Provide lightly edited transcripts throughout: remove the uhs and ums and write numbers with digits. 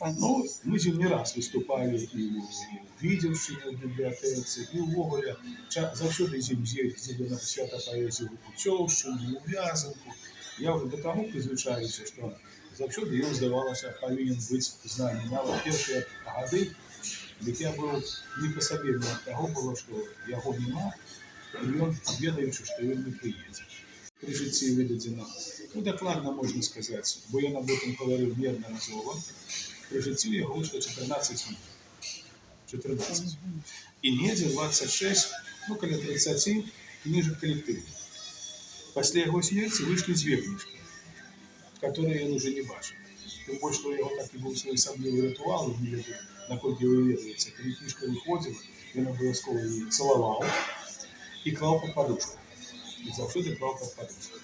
Ну, мы же не раз выступали и в Відівщині в бібліотеці, і увогуле завжди їздили на свято поезії у Путьовщину, у В'язанку. Я вже до того призвичаюся, що завжди йому здавалося, повинен бути знаний. Навіть перші годи, ведь я був не по собі, мені того було, що його нема, і він, ведаючи, що він не приїде. При житті видадено, ну, докладно можна сказати, бо я об этом говорив неодноразово. При житті його вийшло 14 книг. 14. І недзе 26, ну, каля 30 книжек коллективных. Пасля яго смерти вышли 2 книжки, которые он уже не бачил. Тем более, что его так и был своеасаблівый ритуал, не ведаю, наколькі вы ведаеце. Калі книжка выходила, он обовязково її целовал и клал под подушку. И завсёды клал под подушку.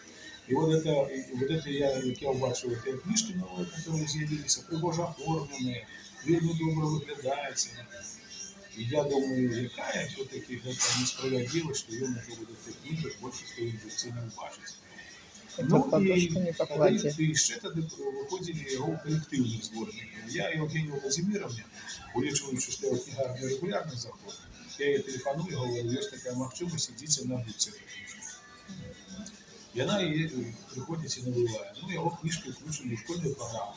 И вот это я убачив эти книжки новые, которые з'явилися, пригожо оформленные, вельми добро выглядаються. И я думаю, якая все-таки это несправедливость, что он уже вот эти книги больше своих жильців не убачить. Ну и ще тоді виходили його колективні зборники. Я і Евгенію Владимировне, улічуючи, що я в книгарню регулярно заходжу, я їй телефоную і говорю, є така можливість, ідіть набудьте цю книжку. И она приходит и набывает. Ну, его книжки включены в школьную программу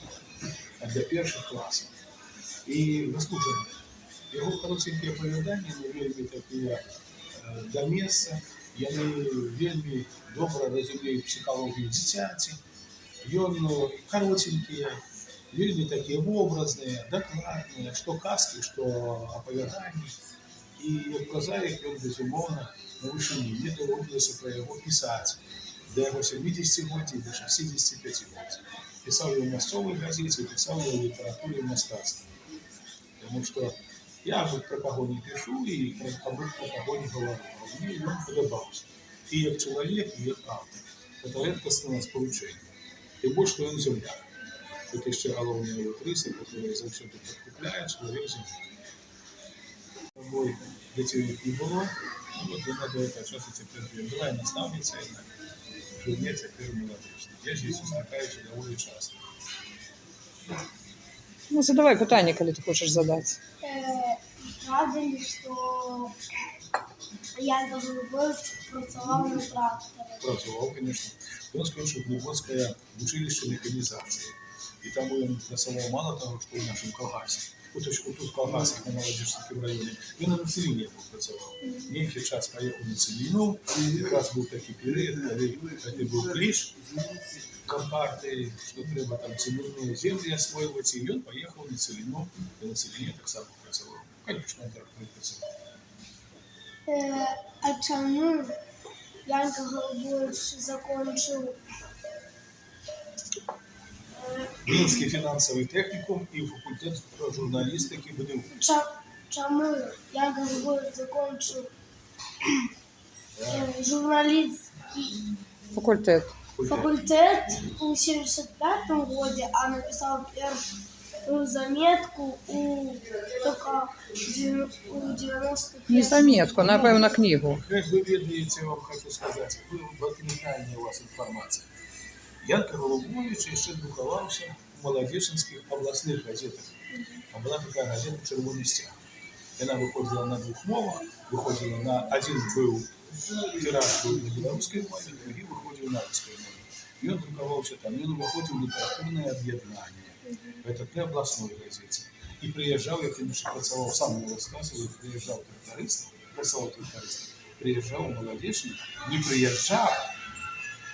для первых классов. И заслуженно. Его коротенькие оповедания, но вельми такие до места. И они вельми добро разумеют психологию дитяти. И он коротенькие, вельми такие образные, докладные, что каски, что оповедания. И прозаик он, безумовно, на вышине. Мне доводилось про его писать. До его 70 годів, до 65 годів. Писав його в місцевій газеті, писав його в літературі і мистецтві. Тому що я вже про погоні пишу і про погоні говорю, а мені він подобався. І як чоловік, і як автор. Це рідкісне сполучення. Тим більше, що він земляк. Це ще головна його риса, яка завжди підкупляє чоловік земляк. Дітей не було, ну, от вона до этого часу тепер була і наставниця, і журне теперь молодежный. Я здесь устракаюсь довольно часто. Ну, задавай питання, коли ти хочеш задати. Правда ли, що Янка Голубой працював на тракторі? Працював, конечно. Он скончив Глибоцьке училище механізації. І там він працював мало того, що в нашому колгасі. Тут в колгасах на Молодежському районі. Він на Целині працював. Некий час поїхав на Целину. Якраз був такий період, коли це був кліш компартії, що треба там цивільні землі освоювати. І він поїхав на Целину. І на Целині так само працював. Конечно, так не працював. А чому Янка Голубой закончив Мінський фінансовий технікум і факультет журналістики БДУ. Чому Янка Голубой закончив журналістський Факультет. факультет у 75-му году, а написав першу заметку тільки у 95-му. Не заметку, напевно, книгу. Як ви ведаєте, я вам хочу сказати, кримінальна у вас інформація. Янка Голубович ще друкувався в Молодежинських обласних газетах. Там була така газета «Червоний стяг». Вона виходила на 2 мовах, виходила на один був тираж на білоруській мові, другий виходив на русській мові. І він друкувався там, він виходив в літературне об'єднання. Це не обласної газеті. І приїжджав, як він ще працював, сам не розказував, приїжджав трактористом, працював трактористом, приїжджав у Молодежний, не приїжджав,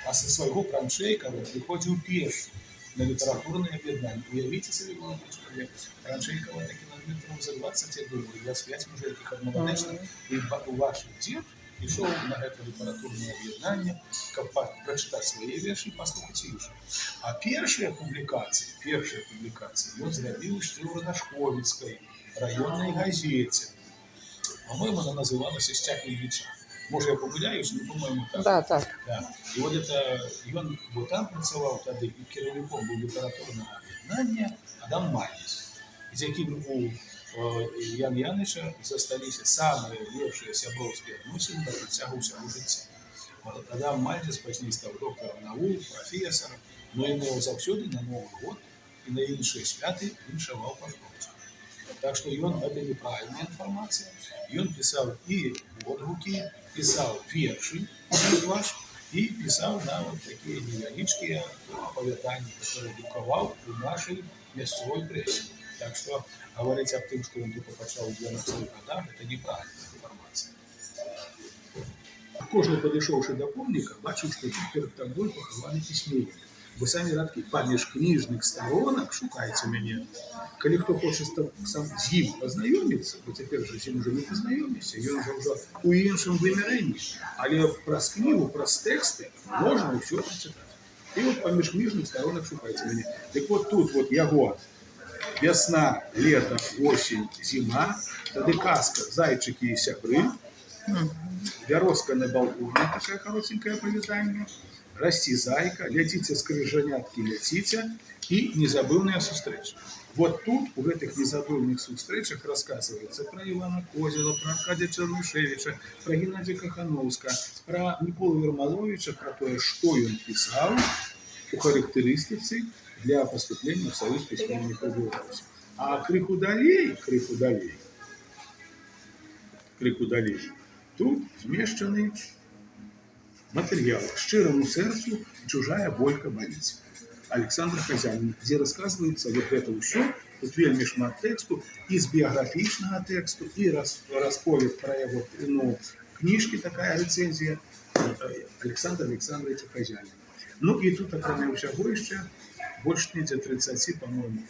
а со своего Кранчейка приходил пеш на литературное объединение. Уявите себе, молодой человек, Кранчейкова таки на Дмитрову за 20 лет было, 25 уже этих от Молодежных, и ваш дед пришел на это литературное объединение, прочитать свои верши и послушать их. А первые публикации он сделал еще в Радашковицкой районной газете. По-моему, она называлась «Истяк Ильича». Може, я помиляюсь, але, по-моєму, так. Да, так. Да. І от це, він там працював тоді, і керівником був літературного об'єднання Адам Мальдіс, з яким у Яна Янича зосталися самі ліпші сябровські відносини до кінця усього життя. Адам Мальдіс пізніше став доктором наук, професором, але йому завжди на Новий год і на іншыя святы віншаваў паштоўцаў. Так што ён, гэта неправільная інфармацыя, ён пісаў і водгукі, пісаў вершы, і пісаў нават такія невялічкія апавяданні, которые друкаваў у нашай мясцовой прэсе. Так што гаварыць аб тым, што ён тупо пачаў у 90-х годах, это неправільная інфармацыя. Кожны, падышоўшы да помніка, бачыў, што тут перад табой пахаваны пісьменнік. Вы самі радкі, паміж кніжных старонак шукайце мяне. Калі хто хоча сам з ім пазнаёміцца, бо цяпер жа з ім ужо не пазнаёміся, ён ўжо ў іншым вымярэнні, але праз кнігу, праз тэксты можна ўсё прачытаць. І от паміж кніжных старонак шукайце мяне. Дык вот тут вот яго вясна, лета, осень, зіма, тады казка «Зайчыкі і сябры», «Бярозка на балконе», такая каротенькое апавяданне, «Расці зайка», «Ляціце скрыжаняткі, ляціце» і «Незабыўныя сустрэчы». Вот тут, у гэтых незабыўных сустрэчах рассказывается про Ивана Козела, про Аркадия Чернышевича, про Геннадия Кахановска, про Миколу Ермоловича, про то, что он писал у характеристицы для поступления в Союз письменников Беларуси. А крыху далей, тут змешчаны материалы «Шчыраму сэрцу чужая болька баліць» Александра Хазянина, где рассказывается вот это все, тут вельмі шмат тэксту, и з биографічнага тэксту, и расповед про его, книжки, такая рецензия Александра Александровича Хазянина. Ну и тут, акрамя ўсяго яшчэ, больш недзе 30, по-моему,